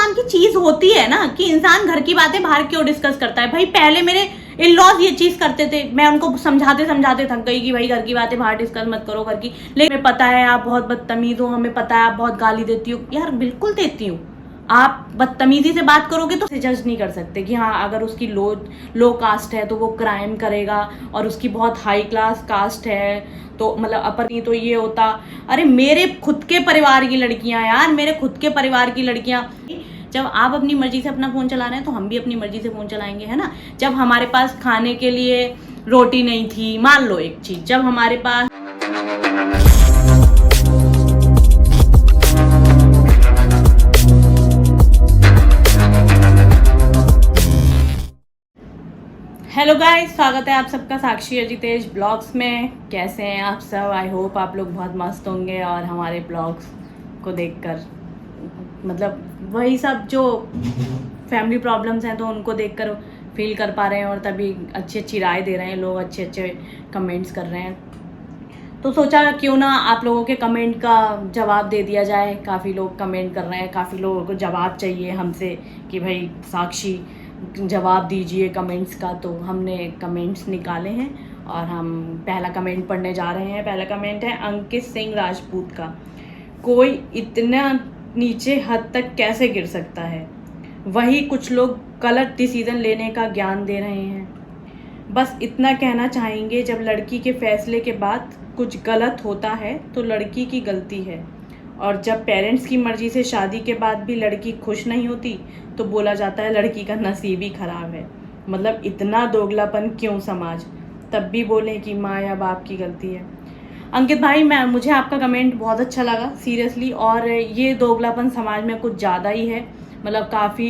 नाम की चीज होती है ना कि इंसान घर की बातें बाहर क्यों डिस्कस करता है। भाई पहले मेरे इन लॉज ये चीज करते थे, मैं उनको समझाते समझाते थक गई कि भाई घर की बातें बाहर डिस्कस मत करो घर की। लेकिन हमें पता है आप बहुत बदतमीज हो, हमें पता है आप बहुत गाली देती हो। यार बिल्कुल देती हूँ। आप बदतमीजी से बात करोगे तो जज नहीं कर सकते कि हाँ अगर उसकी लो कास्ट है तो वो क्राइम करेगा, और उसकी बहुत हाई क्लास कास्ट है तो मतलब अपर नहीं तो ये होता। अरे मेरे खुद के परिवार की लड़कियां, यार मेरे खुद के परिवार की लड़कियां, जब आप अपनी मर्जी से अपना फोन चला रहे हैं तो हम भी अपनी मर्जी से फोन चलाएंगे, है ना। जब हमारे पास खाने के लिए रोटी नहीं थी, मान लो एक चीज, जब हमारे पास हेलो गाइस, स्वागत है आप सबका साक्षी अजितेश ब्लॉग्स में। कैसे हैं आप सब? आई होप आप लोग बहुत मस्त होंगे और हमारे ब्लॉग्स को देखकर मतलब वही सब जो फैमिली प्रॉब्लम्स हैं तो उनको देखकर फील कर पा रहे हैं, और तभी अच्छी अच्छी राय दे रहे हैं लोग, अच्छे अच्छे कमेंट्स कर रहे हैं। तो सोचा क्यों ना आप लोगों के कमेंट का जवाब दे दिया जाए। काफ़ी लोग कमेंट कर रहे हैं, काफ़ी लोगों को जवाब चाहिए हमसे कि भाई साक्षी जवाब दीजिए कमेंट्स का। तो हमने कमेंट्स निकाले हैं और हम पहला कमेंट पढ़ने जा रहे हैं। पहला कमेंट है अंकित सिंह राजपूत का। कोई इतना नीचे हद तक कैसे गिर सकता है? वही कुछ लोग गलत डिसीज़न लेने का ज्ञान दे रहे हैं। बस इतना कहना चाहेंगे, जब लड़की के फैसले के बाद कुछ गलत होता है तो लड़की की गलती है, और जब पेरेंट्स की मर्जी से शादी के बाद भी लड़की खुश नहीं होती तो बोला जाता है लड़की का नसीब ही खराब है। मतलब इतना दोगलापन क्यों समाज? तब भी बोले कि माँ या बाप की गलती है। अंकित भाई, मुझे आपका कमेंट बहुत अच्छा लगा सीरियसली, और ये दोगलापन समाज में कुछ ज़्यादा ही है। मतलब काफ़ी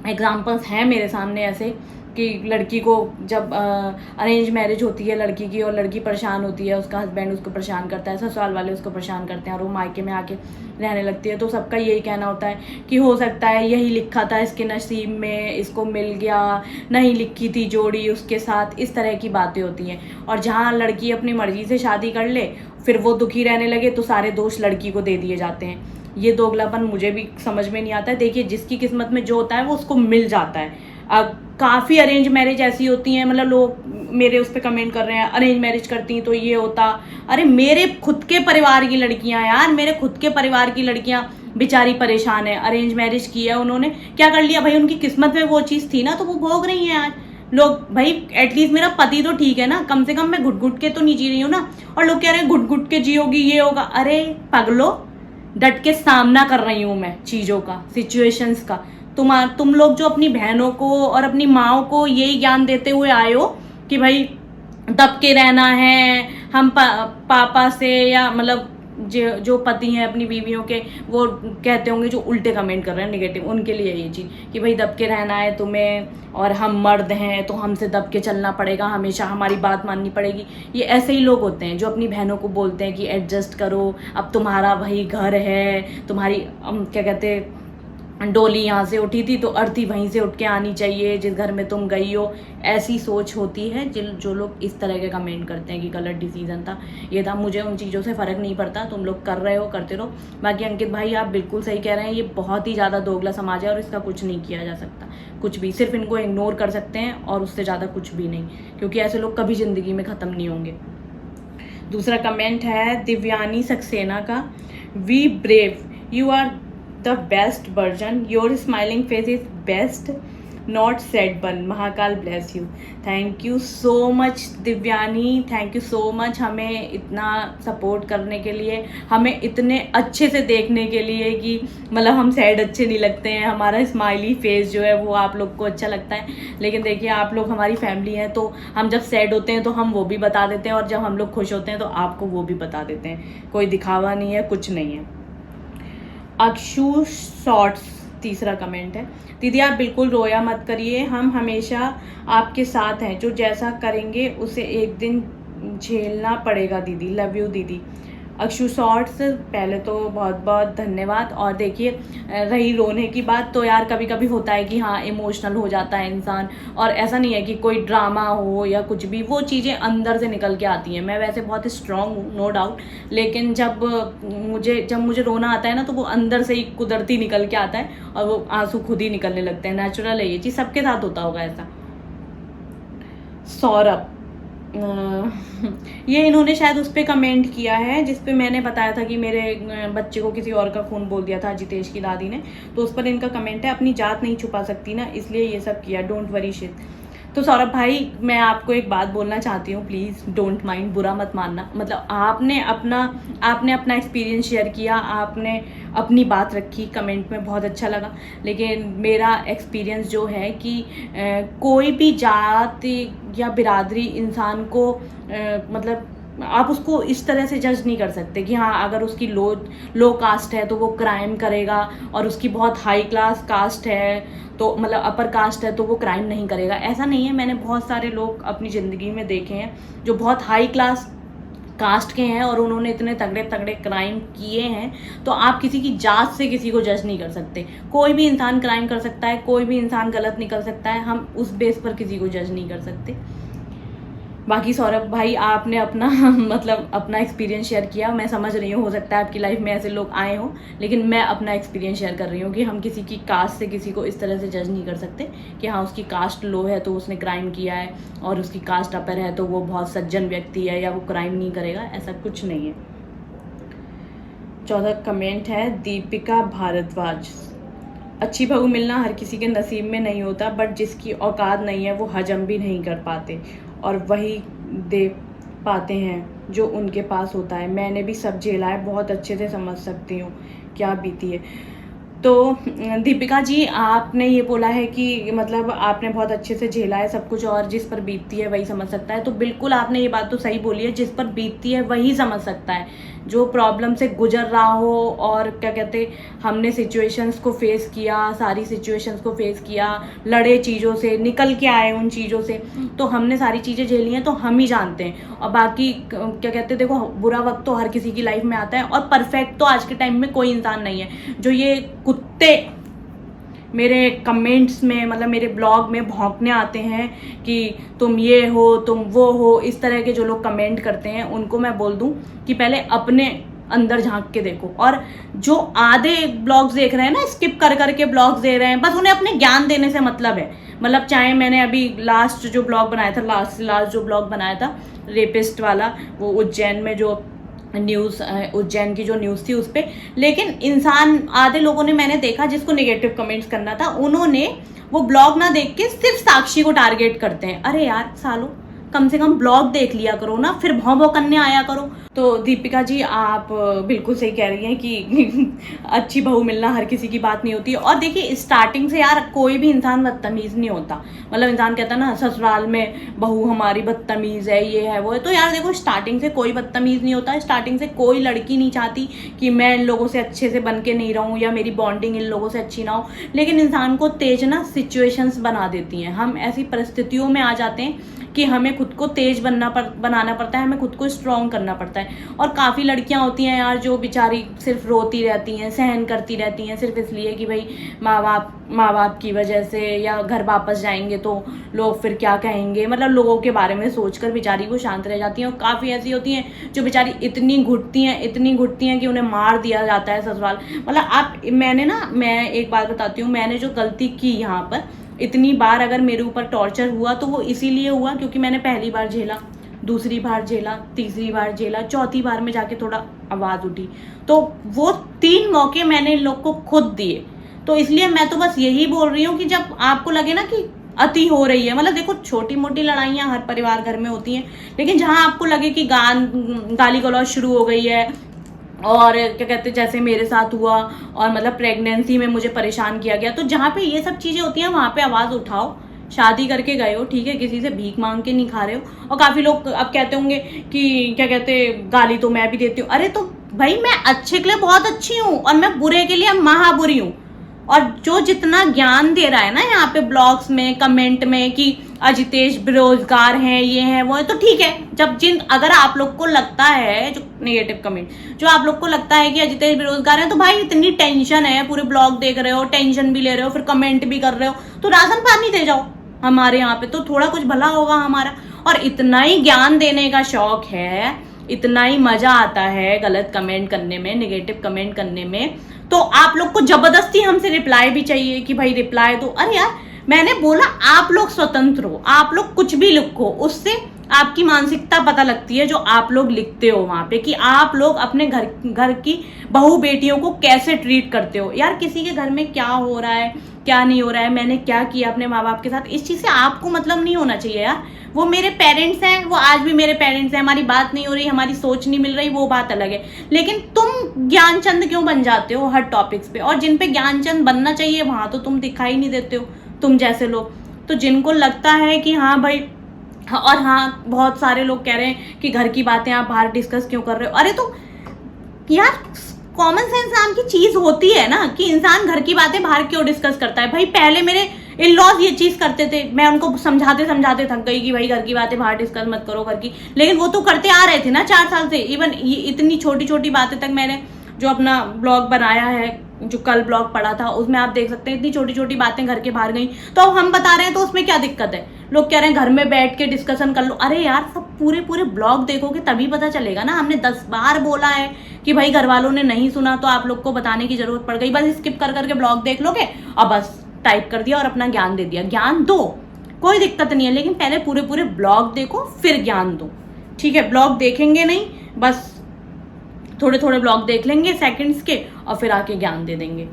एग्जाम्पल्स हैं मेरे सामने ऐसे कि लड़की को जब अरेंज मैरिज होती है लड़की की, और लड़की परेशान होती है, उसका हस्बैंड उसको परेशान करता है, ससुराल वाले उसको परेशान करते हैं, और वो मायके में आके रहने लगती है। तो सबका यही कहना होता है कि हो सकता है यही लिखा था इसके नसीब में, इसको मिल गया, नहीं लिखी थी जोड़ी उसके साथ। इस तरह की बातें होती हैं। और जहाँ लड़की अपनी मर्जी से शादी कर ले, फिर वो दुखी रहने लगे तो सारे दोष लड़की को दे दिए जाते हैं। ये दोगलापन मुझे भी समझ में नहीं आता है। देखिए, जिसकी किस्मत में जो होता है वो उसको मिल जाता है। अब काफ़ी अरेंज मैरिज ऐसी होती हैं, मतलब लोग मेरे उस पर कमेंट कर रहे हैं अरेंज मैरिज करती हैं तो ये होता। अरे मेरे खुद के परिवार की लड़कियां, यार मेरे खुद के परिवार की लड़कियां बेचारी परेशान है। अरेंज मैरिज की है उन्होंने, क्या कर लिया भाई, उनकी किस्मत में वो चीज़ थी ना तो वो भोग रही हैं आज। लोग भाई एटलीस्ट मेरा पति तो ठीक है ना, कम से कम मैं घुट घुट के तो नहीं जी रही हूँ ना। और लोग कह रहे हैं घुट घुट के जियोगी ये होगा। अरे पगलो, डट के सामना कर रही हूँ मैं चीज़ों का, सिचुएशंस का। तुम लोग जो अपनी बहनों को और अपनी माओ को यही ज्ञान देते हुए आए हो कि भाई दब के रहना है, हम पापा से, या मतलब जो पति हैं अपनी बीवियों के, वो कहते होंगे जो उल्टे कमेंट कर रहे हैं नेगेटिव, उनके लिए ये चीज़ कि भाई दब के रहना है तुम्हें, और हम मर्द हैं तो हमसे दब के चलना पड़ेगा, हमेशा हमारी बात माननी पड़ेगी। ये ऐसे ही लोग होते हैं जो अपनी बहनों को बोलते हैं कि एडजस्ट करो, अब तुम्हारा वही घर है, तुम्हारी क्या कहते हैं, डोली यहाँ से उठी थी तो अर्थी वहीं से उठ के आनी चाहिए जिस घर में तुम गई हो। ऐसी सोच होती है जो लोग इस तरह के कमेंट करते हैं कि गलत डिसीजन था, ये था। मुझे उन चीज़ों से फ़र्क नहीं पड़ता, तुम लोग कर रहे हो करते रहो। बाकी अंकित भाई आप बिल्कुल सही कह रहे हैं, ये बहुत ही ज़्यादा दोगला समाज है और इसका कुछ नहीं किया जा सकता। कुछ भी, सिर्फ इनको इग्नोर कर सकते हैं और उससे ज़्यादा कुछ भी नहीं, क्योंकि ऐसे लोग कभी ज़िंदगी में ख़त्म नहीं होंगे। दूसरा कमेंट है दिव्यानी सक्सेना का। We brave, you are the best version, your smiling face is best, not sad one, Mahakal bless you। Thank you so much Divyani, thank you so much हमें इतना सपोर्ट करने के लिए, हमें इतने अच्छे से देखने के लिए कि मतलब हम सैड अच्छे नहीं लगते हैं, हमारा स्माइली फेस जो है वो आप लोग को अच्छा लगता है। लेकिन देखिए, आप लोग हमारी फैमिली हैं तो हम जब सैड होते हैं तो हम वो भी बता देते हैं, और जब हम लोग खुश होते हैं तो आपको वो भी बता देते हैं। कोई दिखावा नहीं है, कुछ नहीं है। अक्षु शॉर्ट्स तीसरा कमेंट है। दीदी आप बिल्कुल रोया मत करिए, हम हमेशा आपके साथ हैं, जो जैसा करेंगे उसे एक दिन झेलना पड़ेगा दीदी, लव यू दीदी। अक्षु शॉर्ट्स, पहले तो बहुत बहुत धन्यवाद। और देखिए रही रोने की बात, तो यार कभी कभी होता है कि हाँ इमोशनल हो जाता है इंसान, और ऐसा नहीं है कि कोई ड्रामा हो या कुछ भी, वो चीज़ें अंदर से निकल के आती हैं। मैं वैसे बहुत स्ट्रांग हूँ नो डाउट, लेकिन जब मुझे रोना आता है ना, तो वो अंदर से ही कुदरती निकल के आता है और वो आंसू खुद ही निकलने लगते हैं। नेचुरल है ये चीज़, सबके साथ होता होगा ऐसा। सौरभ ये इन्होंने शायद उस पर कमेंट किया है जिस पे मैंने बताया था कि मेरे बच्चे को किसी और का खून बोल दिया था जितेश की दादी ने, तो उस पर इनका कमेंट है, अपनी जात नहीं छुपा सकती ना, इसलिए ये सब किया, डोंट वरी शिट। तो सौरभ भाई मैं आपको एक बात बोलना चाहती हूँ, प्लीज़ डोंट माइंड, बुरा मत मानना। मतलब आपने अपना एक्सपीरियंस शेयर किया, आपने अपनी बात रखी, कमेंट में बहुत अच्छा लगा। लेकिन मेरा एक्सपीरियंस जो है कि कोई भी जात या बिरादरी इंसान को मतलब आप उसको इस तरह से जज नहीं कर सकते कि हाँ अगर उसकी लो कास्ट है तो वो क्राइम करेगा, और उसकी बहुत हाई क्लास कास्ट है तो मतलब अपर कास्ट है तो वो क्राइम नहीं करेगा। ऐसा नहीं है। मैंने बहुत सारे लोग अपनी ज़िंदगी में देखे हैं जो बहुत हाई क्लास कास्ट के हैं और उन्होंने इतने तगड़े तगड़े क्राइम किए हैं। तो आप किसी की जात से किसी को जज नहीं कर सकते। कोई भी इंसान क्राइम कर सकता है, कोई भी इंसान गलत निकल सकता है, हम उस बेस पर किसी को जज नहीं कर सकते। बाकी सौरभ भाई आपने अपना मतलब अपना एक्सपीरियंस शेयर किया, मैं समझ रही हूँ हो सकता है आपकी लाइफ में ऐसे लोग आए हों, लेकिन मैं अपना एक्सपीरियंस शेयर कर रही हूँ कि हम किसी की कास्ट से किसी को इस तरह से जज नहीं कर सकते कि हाँ उसकी कास्ट लो है तो उसने क्राइम किया है, और उसकी कास्ट अपर है तो वो बहुत सज्जन व्यक्ति है या वो क्राइम नहीं करेगा, ऐसा कुछ नहीं है। 14 कमेंट है दीपिका भारद्वाज, अच्छी बहू मिलना हर किसी के नसीब में नहीं होता, बट जिसकी औकात नहीं है वो हजम भी नहीं कर पाते और वही दे पाते हैं जो उनके पास होता है। मैंने भी सब झेला है, बहुत अच्छे से समझ सकती हूँ क्या बीती है। तो दीपिका जी आपने ये बोला है कि मतलब आपने बहुत अच्छे से झेला है सब कुछ, और जिस पर बीतती है वही समझ सकता है। तो बिल्कुल आपने ये बात तो सही बोली है, जिस पर बीतती है वही समझ सकता है। जो प्रॉब्लम से गुजर रहा हो, और क्या कहते, हमने सिचुएशंस को फेस किया, सारी सिचुएशंस को फेस किया, लड़े चीज़ों से, निकल के आए उन चीज़ों से, तो हमने सारी चीज़ें झेली हैं तो हम ही जानते हैं। और बाकी क्या कहते, देखो बुरा वक्त तो हर किसी की लाइफ में आता है, और परफेक्ट तो आज के टाइम में कोई इंसान नहीं है। जो ये कुत्ते मेरे कमेंट्स में मतलब मेरे ब्लॉग में भौंकने आते हैं कि तुम ये हो तुम वो हो, इस तरह के जो लोग कमेंट करते हैं उनको मैं बोल दूं कि पहले अपने अंदर झांक के देखो। और जो आधे ब्लॉग्स देख रहे हैं ना, स्किप कर करके ब्लॉग्स दे रहे हैं, बस उन्हें अपने ज्ञान देने से मतलब है। मतलब चाहे मैंने अभी लास्ट जो ब्लॉग बनाया था, लास्ट जो ब्लॉग बनाया था रेपिस्ट वाला, वो उज्जैन में जो न्यूज़, उज्जैन की जो न्यूज़ थी उस पर, लेकिन इंसान आधे लोगों ने मैंने देखा जिसको नेगेटिव कमेंट्स करना था, उन्होंने वो ब्लॉग ना देख के सिर्फ साक्षी को टारगेट करते हैं। अरे यार सालो, कम से कम ब्लॉग देख लिया करो ना, फिर भौं भौं करने आया करो। तो दीपिका जी आप बिल्कुल सही कह रही हैं कि अच्छी बहू मिलना हर किसी की बात नहीं होती। और देखिए स्टार्टिंग से यार कोई भी इंसान बदतमीज़ नहीं होता। मतलब इंसान कहता है ना ससुराल में बहू हमारी बदतमीज़ है, ये है वो है, तो यार देखो स्टार्टिंग से कोई बदतमीज़ नहीं होता। स्टार्टिंग से कोई लड़की नहीं चाहती कि मैं इन लोगों से अच्छे से बन के नहीं रहूँ या मेरी बॉन्डिंग इन लोगों से अच्छी ना हो, लेकिन इंसान को तेज ना सिचुएशंस बना देती हैं। हम ऐसी परिस्थितियों में आ जाते हैं कि हमें खुद को तेज बनाना पड़ता है, हमें खुद को स्ट्रॉन्ग करना पड़ता है। और काफ़ी लड़कियां होती हैं यार जो बेचारी सिर्फ रोती रहती हैं, सहन करती रहती हैं, सिर्फ इसलिए कि भाई माँ बाप की वजह से, या घर वापस जाएंगे तो लोग फिर क्या कहेंगे, मतलब लोगों के बारे में सोचकर बेचारी को शांत रह जाती हैं। और काफ़ी ऐसी होती हैं जो बेचारी इतनी घुटती हैं कि उन्हें मार दिया जाता है ससुराल। मतलब मैं एक बात बताती हूँ, मैंने जो गलती की यहाँ पर, इतनी बार अगर मेरे ऊपर टॉर्चर हुआ तो वो इसीलिए हुआ क्योंकि मैंने पहली बार झेला, दूसरी बार झेला, तीसरी बार झेला, चौथी बार में जाके थोड़ा आवाज़ उठी। तो वो 3 मौके मैंने इन लोग को खुद दिए। तो इसलिए मैं तो बस यही बोल रही हूँ कि जब आपको लगे ना कि अति हो रही है, मतलब देखो छोटी मोटी लड़ाइयाँ हर परिवार घर में होती हैं, लेकिन जहाँ आपको लगे कि गाली गलौज शुरू हो गई है, और क्या कहते हैं जैसे मेरे साथ हुआ, और मतलब प्रेगनेंसी में मुझे परेशान किया गया, तो जहाँ पे ये सब चीज़ें होती हैं वहाँ पे आवाज़ उठाओ। शादी करके गए हो, ठीक है, किसी से भीख मांग के नहीं खा रहे हो। और काफ़ी लोग अब कहते होंगे कि क्या कहते, गाली तो मैं भी देती हूँ। अरे तो भाई मैं अच्छे के लिए बहुत अच्छी हूँ और मैं बुरे के लिए महाबुरी हूँ। और जो जितना ज्ञान दे रहा है ना यहाँ पे ब्लॉग्स में, कमेंट में कि अजितेश बेरोजगार हैं, ये है वो है, तो ठीक है। जब अगर आप लोग को लगता है, जो नेगेटिव कमेंट जो आप लोग को लगता है कि अजितेश बेरोजगार है, तो भाई इतनी टेंशन है, पूरे ब्लॉग देख रहे हो, टेंशन भी ले रहे हो, फिर कमेंट भी कर रहे हो, तो राशन पानी दे जाओ हमारे यहाँ पे, तो थोड़ा कुछ भला होगा हमारा। और इतना ही ज्ञान देने का शौक है, इतना ही मजा आता है गलत कमेंट करने में, नेगेटिव कमेंट करने में, तो आप लोग को जबरदस्ती हमसे रिप्लाई भी चाहिए कि भाई रिप्लाई दो। अरे यार, मैंने बोला आप लोग स्वतंत्र हो, आप लोग कुछ भी लिखो, उससे आपकी मानसिकता पता लगती है जो आप लोग लिखते हो वहां पे, कि आप लोग अपने घर की बहू बेटियों को कैसे ट्रीट करते हो। यार किसी के घर में क्या हो रहा है, क्या नहीं हो रहा है, मैंने क्या किया अपने माँ बाप के साथ, इस चीज से आपको मतलब नहीं होना चाहिए यार। वो मेरे पेरेंट्स हैं, वो आज भी मेरे पेरेंट्स हैं, हमारी बात नहीं हो रही, हमारी सोच नहीं मिल रही, वो बात अलग है। लेकिन तुम ज्ञानचंद क्यों बन जाते हो हर टॉपिक्स पे, और जिन पे ज्ञानचंद बनना चाहिए वहां तो तुम दिखाई नहीं देते हो, तुम जैसे लोग। तो जिनको लगता है कि हाँ भाई, और हाँ बहुत सारे लोग कह रहे हैं कि घर की बातें आप बाहर डिस्कस क्यों कर रहे हो। अरे तो यार कॉमन सेंस नाम की चीज होती है ना, कि इंसान घर की बातें बाहर क्यों डिस्कस करता है। भाई पहले मेरे इन लॉज ये चीज करते थे, मैं उनको समझाते समझाते थक गई कि भाई घर की बातें बाहर डिस्कस मत करो घर की, लेकिन वो तो करते आ रहे थे ना 4 साल से। इवन ये इतनी छोटी छोटी बातें तक, मैंने जो अपना ब्लॉग बनाया है, जो कल ब्लॉग पढ़ा था, उसमें आप देख सकते हैं इतनी छोटी छोटी बातें घर के बाहर गई, तो अब हम बता रहे हैं तो उसमें क्या दिक्कत है। लोग कह रहे हैं घर में बैठ के डिस्कशन कर लो। अरे यार सब पूरे ब्लॉग देखोगे तभी पता चलेगा ना। हमने 10 बार बोला है कि भाई घर वालों ने नहीं सुना तो आप लोग को बताने की जरूरत पड़ गई, बस स्किप कर करके ब्लॉग देख लोगे और बस टाइप कर दिया और अपना ज्ञान दे दिया। ज्ञान दो, कोई दिक्कत नहीं है, लेकिन पहले पूरे ब्लॉग देखो फिर ज्ञान दो, ठीक है। ब्लॉग देखेंगे नहीं, बस थोड़े ब्लॉग देख लेंगे सेकंड्स के और फिर आके ज्ञान दे देंगे।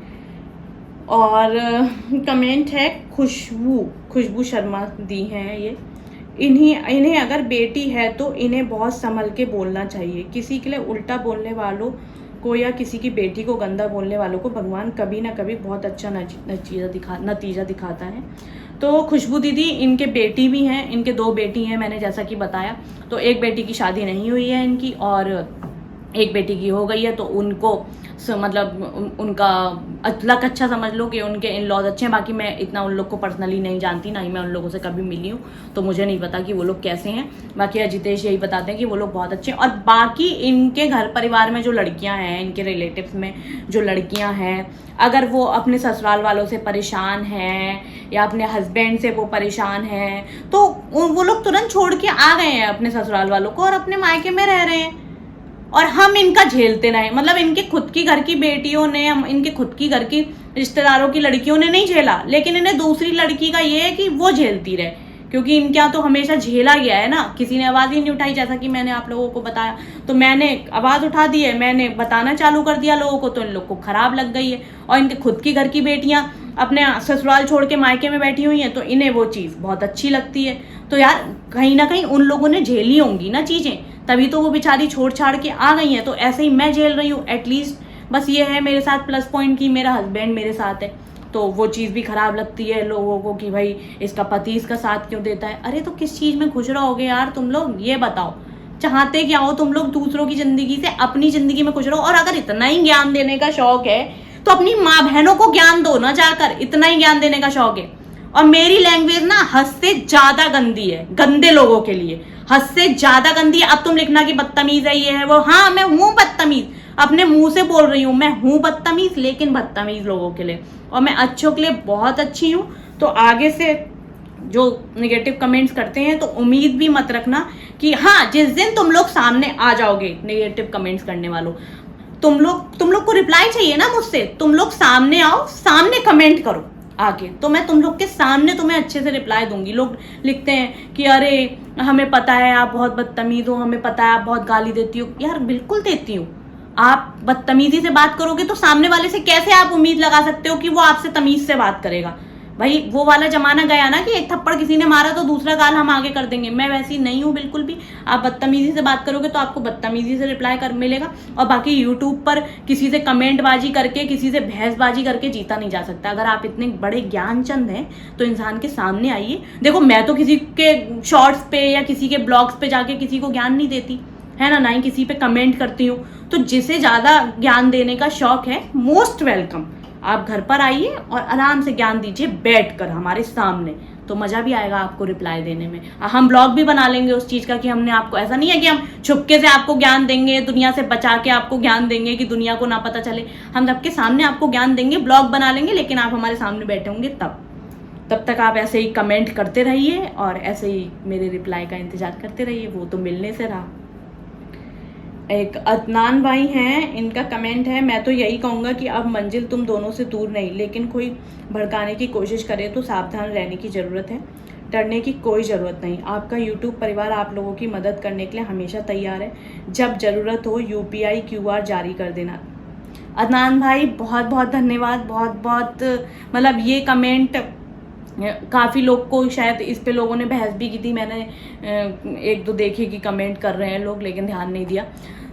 और कमेंट है खुशबू शर्मा दी हैं ये, इन्हें अगर बेटी है तो इन्हें बहुत संभल के बोलना चाहिए। किसी के लिए उल्टा बोलने वालों को या किसी की बेटी को गंदा बोलने वालों को भगवान कभी ना कभी बहुत अच्छा नतीजा दिखाता है। तो खुशबू दीदी, इनके बेटी भी हैं, इनके 2 बेटी हैं, मैंने जैसा कि बताया। तो एक बेटी की शादी नहीं हुई है इनकी और एक बेटी की हो गई है, तो उनको मतलब उनका लक अच्छा समझ लो कि उनके इन लॉज अच्छे हैं। बाकी मैं इतना उन लोग को पर्सनली नहीं जानती, ना ही मैं उन लोगों से कभी मिली हूँ, तो मुझे नहीं पता कि वो लोग कैसे हैं। बाकी अजितेश यही बताते हैं कि वो लोग बहुत अच्छे हैं। और बाकी इनके घर परिवार में जो लड़कियां हैं, इनके रिलेटिव्स में जो लड़कियां हैं, अगर वो अपने ससुराल वालों से परेशान हैं या अपने हस्बैंड से वो परेशान हैं, तो वो लोग तुरंत छोड़ के आ गए हैं अपने ससुराल वालों को और अपने मायके में रह रहे हैं, और हम इनका झेलते रहे। मतलब इनके खुद की घर की बेटियों ने, इनके खुद की घर की रिश्तेदारों की लड़कियों ने नहीं झेला, लेकिन इन्हें दूसरी लड़की का ये है कि वो झेलती रहे, क्योंकि इनके यहाँ तो हमेशा झेला गया है ना। किसी ने आवाज ही नहीं उठाई, जैसा कि मैंने आप लोगों को बताया, तो मैंने आवाज उठा दी है, मैंने बताना चालू कर दिया लोगों को, तो इन लोग को खराब लग गई है। और इनके खुद की घर की बेटियां अपने ससुराल छोड़ के मायके में बैठी हुई हैं, तो इन्हें वो चीज बहुत अच्छी लगती है। तो यार कहीं ना कहीं उन लोगों ने झेली होंगी ना चीजें, तभी तो वो बेचारी छोड़ छाड़ के आ गई हैं। तो ऐसे ही मैं झेल रही हूँ एटलीस्ट, बस ये है मेरे साथ प्लस पॉइंट की मेरा हस्बैंड मेरे साथ है, तो वो चीज़ भी खराब लगती है लोगों को कि भाई इसका पति इसका साथ क्यों देता है। अरे तो किस चीज़ में खुश रहोगे यार तुम लोग, ये बताओ। चाहते क्या हो तुम लोग दूसरों की जिंदगी से, अपनी जिंदगी में खुश रहो। और अगर इतना ही ज्ञान देने का शौक है तो अपनी माँ बहनों को ज्ञान दो ना जाकर, इतना ही ज्ञान देने का शौक है। और मेरी लैंग्वेज ना हद से ज्यादा गंदी है, गंदे लोगों के लिए हद से ज्यादा गंदी है। अब तुम लिखना कि बदतमीज है, ये है वो, हाँ मैं हूं बदतमीज, अपने मुंह से बोल रही हूँ, मैं हूं बदतमीज, लेकिन बदतमीज लोगों के लिए, और मैं अच्छों के लिए बहुत अच्छी हूँ। तो आगे से जो नेगेटिव कमेंट्स करते हैं तो उम्मीद भी मत रखना कि हाँ जिस दिन तुम लोग सामने आ जाओगे नेगेटिव कमेंट्स करने वालों, तुम लोग को रिप्लाई चाहिए ना मुझसे, तुम लोग सामने आओ, सामने कमेंट करो आके, तो मैं तुम लोग के सामने तुम्हें अच्छे से रिप्लाई दूंगी। लोग लिखते हैं कि अरे हमें पता है आप बहुत बदतमीज हो, हमें पता है आप बहुत गाली देती हो। यार बिल्कुल देती हूँ। आप बदतमीजी से बात करोगे तो सामने वाले से कैसे आप उम्मीद लगा सकते हो कि वो आपसे तमीज से बात करेगा। भाई वो वाला जमाना गया ना कि एक थप्पड़ किसी ने मारा तो दूसरा गाल हम आगे कर देंगे। मैं वैसी नहीं हूँ बिल्कुल भी। आप बदतमीजी से बात करोगे तो आपको बदतमीजी से रिप्लाई कर मिलेगा। और बाकी यूट्यूब पर किसी से कमेंट बाजी करके, किसी से बहसबाजी करके जीता नहीं जा सकता। अगर आप इतने बड़े ज्ञानचंद हैं तो इंसान के सामने आइए। देखो मैं तो किसी के शॉर्ट्स पे या किसी के ब्लॉग्स पे जाके किसी को ज्ञान नहीं देती है ना ही किसी पे कमेंट करती हूँ। तो जिसे ज्यादा ज्ञान देने का शौक है, मोस्ट वेलकम, आप घर पर आइए और आराम से ज्ञान दीजिए बैठकर हमारे सामने, तो मज़ा भी आएगा आपको रिप्लाई देने में। हम ब्लॉग भी बना लेंगे उस चीज़ का कि हमने आपको, ऐसा नहीं है कि हम छुपके से आपको ज्ञान देंगे, दुनिया से बचा के आपको ज्ञान देंगे कि दुनिया को ना पता चले। हम सबके सामने आपको ज्ञान देंगे, ब्लॉग बना लेंगे, लेकिन आप हमारे सामने बैठे होंगे तब तक आप ऐसे ही कमेंट करते रहिए और ऐसे ही मेरे रिप्लाई का इंतज़ार करते रहिए। वो तो मिलने से रहा। एक अदनान भाई हैं, इनका कमेंट है, मैं तो यही कहूँगा कि अब मंजिल तुम दोनों से दूर नहीं, लेकिन कोई भड़काने की कोशिश करे तो सावधान रहने की ज़रूरत है, डरने की कोई ज़रूरत नहीं। आपका यूट्यूब परिवार आप लोगों की मदद करने के लिए हमेशा तैयार है, जब ज़रूरत हो UPI QR जारी कर देना। अदनान भाई बहुत बहुत धन्यवाद, बहुत बहुत, मतलब ये कमेंट काफ़ी लोग को शायद इस पे लोगों ने बहस भी की थी, मैंने एक दो देखे कि कमेंट कर रहे हैं लोग, लेकिन ध्यान नहीं दिया।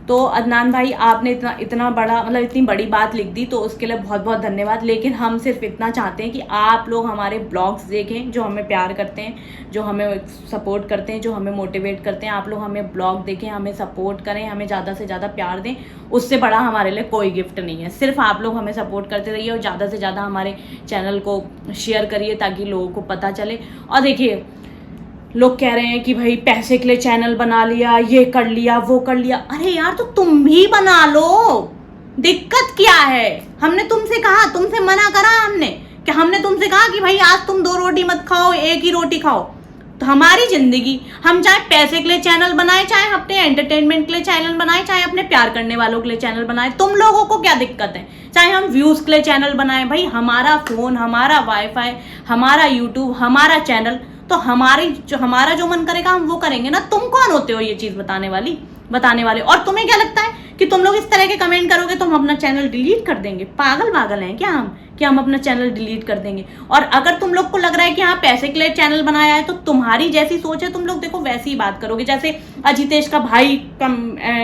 तो अदनान भाई आपने इतना बड़ा, मतलब इतनी बड़ी बात लिख दी, तो उसके लिए बहुत बहुत धन्यवाद। लेकिन हम सिर्फ इतना चाहते हैं कि आप लोग हमारे ब्लॉग्स देखें, जो हमें प्यार करते हैं, जो हमें सपोर्ट करते हैं, जो हमें मोटिवेट करते हैं। आप लोग हमें ब्लॉग देखें, हमें सपोर्ट करें, हमें ज़्यादा से ज़्यादा प्यार दें। उससे बड़ा हमारे लिए कोई गिफ्ट नहीं है। सिर्फ आप लोग हमें सपोर्ट करते रहिए और ज़्यादा से ज़्यादा हमारे चैनल को शेयर करिए ताकि लोगों को पता चले। और देखिए, लोग कह रहे हैं कि भाई पैसे के लिए चैनल बना लिया, ये कर लिया, वो कर लिया। अरे यार, तो तुम भी बना लो, दिक्कत क्या है? हमने तुमसे कहा, तुमसे मना करा हमने? कि हमने तुमसे कहा कि भाई आज तुम 2 रोटी मत खाओ, एक ही रोटी खाओ? तो हमारी जिंदगी, हम चाहे पैसे के लिए चैनल बनाए, चाहे अपने एंटरटेनमेंट के लिए चैनल बनाए, चाहे अपने प्यार करने वालों के लिए चैनल बनाए, तुम लोगों को क्या दिक्कत है? चाहे हम व्यूज के लिए चैनल बनाए, भाई हमारा फोन, हमारा वाईफाई, हमारा यूट्यूब, हमारा चैनल, तो हमारा जो मन करेगा हम वो करेंगे ना। तुम कौन होते हो ये चीज बताने वाले? और तुम्हें क्या लगता है कि तुम लोग इस तरह के कमेंट करोगे तो हम अपना चैनल डिलीट कर देंगे? पागल हैं क्या हम, कि हम अपना चैनल डिलीट कर देंगे? और अगर तुम लोग को लग रहा है कि हाँ पैसे के लिए चैनल बनाया है, तो तुम्हारी जैसी सोच है, तुम लोग देखो वैसी ही बात करोगे। जैसे अजितेश का भाई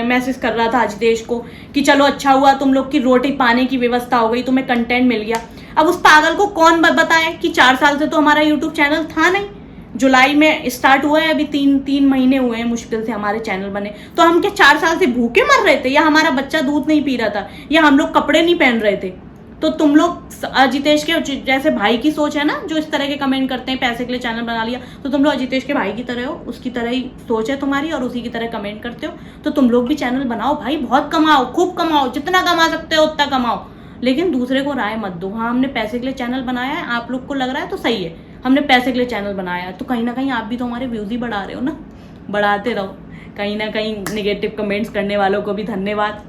मैसेज कर रहा था अजितेश को कि चलो अच्छा हुआ तुम लोग की रोटी पाने की व्यवस्था हो गई, तुम्हें कंटेंट मिल गया। अब उस पागल को कौन बताए कि 4 साल से तो हमारा यूट्यूब चैनल था नहीं, जुलाई में स्टार्ट हुआ है, अभी 3 महीने हुए हैं मुश्किल से हमारे चैनल बने। तो हम क्या 4 साल से भूखे मर रहे थे, या हमारा बच्चा दूध नहीं पी रहा था, या हम लोग कपड़े नहीं पहन रहे थे? तो तुम लोग अजितेश के जैसे भाई की सोच है ना, जो इस तरह के कमेंट करते हैं पैसे के लिए चैनल बना लिया, तो तुम लोग अजितेश के भाई की तरह हो, उसकी तरह ही सोच है तुम्हारी और उसी की तरह कमेंट करते हो। तो तुम लोग भी चैनल बनाओ भाई, बहुत कमाओ, खूब कमाओ, जितना कमा सकते हो उतना कमाओ, लेकिन दूसरे को राय मत दो। हाँ, हमने पैसे के लिए चैनल बनाया है, आप लोग को लग रहा है तो सही है, हमने पैसे के लिए चैनल बनाया है, तो कहीं ना कहीं आप भी तो हमारे व्यूज ही बढ़ा रहे हो ना, बढ़ाते रहो। कहीं ना कहीं नेगेटिव कमेंट्स करने वालों को भी धन्यवाद।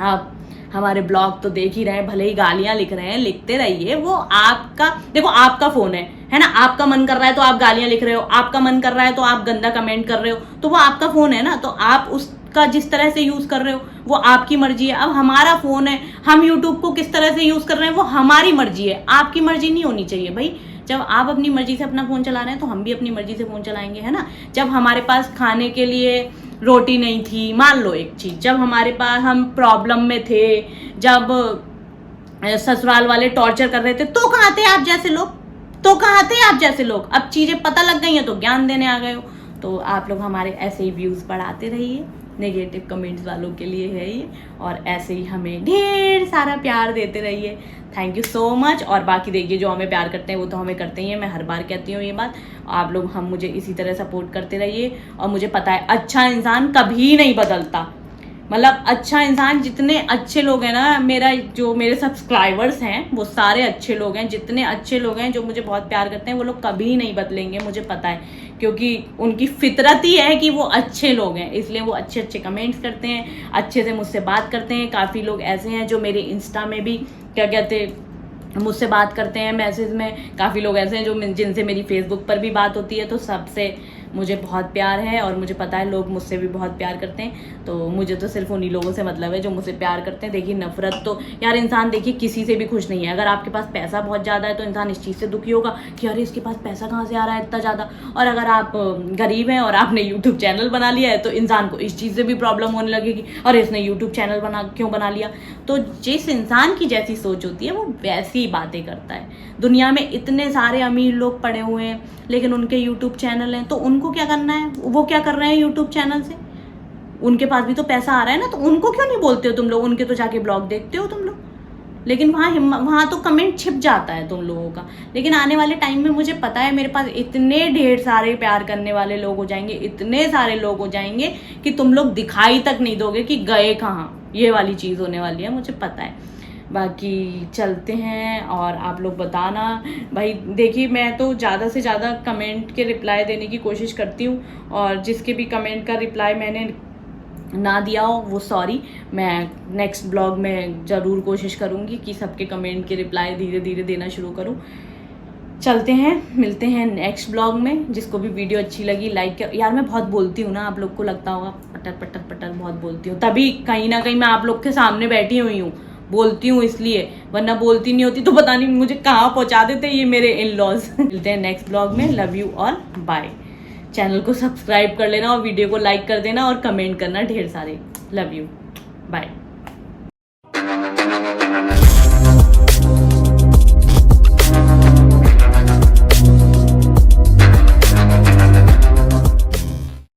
आप हमारे ब्लॉग तो देख ही रहे हैं, भले ही गालियां लिख रहे हैं, लिखते रहिए, वो आपका, देखो आपका फोन है ना, आपका मन कर रहा है तो आप गालियां लिख रहे हो, आपका मन कर रहा है तो आप गंदा कमेंट कर रहे हो, तो वो आपका फोन है ना, तो आप उसका जिस तरह से यूज कर रहे हो वो आपकी मर्जी है। अब हमारा फोन है, हम यूट्यूब को किस तरह से यूज कर रहे हैं वो हमारी मर्जी है, आपकी मर्जी नहीं होनी चाहिए भाई। जब आप अपनी मर्जी से अपना फ़ोन चला रहे हैं तो हम भी अपनी मर्जी से फ़ोन चलाएंगे, है ना। जब हमारे पास खाने के लिए रोटी नहीं थी, मान लो एक चीज़, जब हमारे पास, हम प्रॉब्लम में थे, जब ससुराल वाले टॉर्चर कर रहे थे, तो कहाँ थे आप जैसे लोग? अब चीज़ें पता लग गई हैं तो ज्ञान देने आ गए हो। तो आप लोग हमारे ऐसे ही व्यूज़ बढ़ाते रहिए, नेगेटिव कमेंट्स वालों के लिए है ये, और ऐसे ही हमें ढेर सारा प्यार देते रहिए। Thank you so much. और बाकी देखिए, जो हमें प्यार करते हैं वो तो हमें करते ही हैं, मैं हर बार कहती हूँ ये बात। आप लोग मुझे इसी तरह सपोर्ट करते रहिए, और मुझे पता है अच्छा इंसान कभी नहीं बदलता। मतलब अच्छा इंसान, जितने अच्छे लोग हैं ना, मेरे सब्सक्राइबर्स हैं वो सारे अच्छे लोग हैं, जितने अच्छे लोग हैं जो मुझे बहुत प्यार करते हैं वो लोग कभी नहीं बदलेंगे, मुझे पता है, क्योंकि उनकी फितरत ही है कि वो अच्छे लोग हैं, इसलिए वो अच्छे अच्छे कमेंट्स करते हैं, अच्छे से मुझसे बात करते हैं। काफ़ी लोग ऐसे हैं जो मेरे इंस्टा में भी क्या कहते मुझसे बात करते हैं मैसेज में, काफ़ी लोग ऐसे हैं जो जिनसे मेरी फेसबुक पर भी बात होती है। तो सबसे मुझे बहुत प्यार है, और मुझे पता है लोग मुझसे भी बहुत प्यार करते हैं, तो मुझे तो सिर्फ उन्हीं लोगों से मतलब है जो मुझसे प्यार करते हैं। देखिए, नफरत तो यार, इंसान देखिए किसी से भी खुश नहीं है। अगर आपके पास पैसा बहुत ज़्यादा है तो इंसान इस चीज़ से दुखी होगा कि अरे इसके पास पैसा कहाँ से आ रहा है इतना ज़्यादा, और अगर आप गरीब हैं और आपने यूट्यूब चैनल बना लिया है तो इंसान को इस चीज़ से भी प्रॉब्लम होने लगेगी, और इसने यूट्यूब चैनल क्यों बना लिया। तो जिस इंसान की जैसी सोच होती है वो वैसी ही बातें करता है। दुनिया में इतने सारे अमीर लोग पड़े हुए हैं, लेकिन उनके यूट्यूब चैनल हैं, तो उनको क्या करना है? वो क्या कर रहे हैं यूट्यूब चैनल से? उनके पास भी तो पैसा आ रहा है ना, तो उनको क्यों नहीं बोलते हो तुम लोग? उनके तो जाके ब्लॉग देखते हो तुम लोग, लेकिन वहाँ तो कमेंट छिप जाता है तुम लोगों का। लेकिन आने वाले टाइम में मुझे पता है मेरे पास इतने ढेर सारे प्यार करने वाले लोग हो जाएंगे, इतने सारे लोग हो जाएंगे कि तुम लोग दिखाई तक नहीं दोगे कि गए कहाँ। ये वाली चीज़ होने वाली है, मुझे पता है। बाकी चलते हैं और आप लोग बताना भाई। देखिए मैं तो ज़्यादा से ज़्यादा कमेंट के रिप्लाई देने की कोशिश करती हूँ, और जिसके भी कमेंट का रिप्लाई मैंने ना दिया हो वो सॉरी। मैं नेक्स्ट ब्लॉग में ज़रूर कोशिश करूँगी कि सबके कमेंट के रिप्लाई धीरे धीरे देना शुरू करूँ। चलते हैं, मिलते हैं नेक्स्ट ब्लॉग में। जिसको भी वीडियो अच्छी लगी लाइक कर। यार मैं बहुत बोलती हूँ ना, आप लोग को लगता होगा पटर पटर पटर बहुत बोलती हूँ, तभी कहीं ना कहीं मैं आप लोग के सामने बैठी हुई हूँ, बोलती हूँ इसलिए, वरना बोलती नहीं होती तो पता नहीं मुझे कहाँ पहुँचा देते ये मेरे इन लॉज। मिलते हैं नेक्स्ट ब्लॉग में। लव यू और बाय। चैनल को सब्सक्राइब कर लेना और वीडियो को लाइक कर देना और कमेंट करना ढेर सारे। Love you, bye.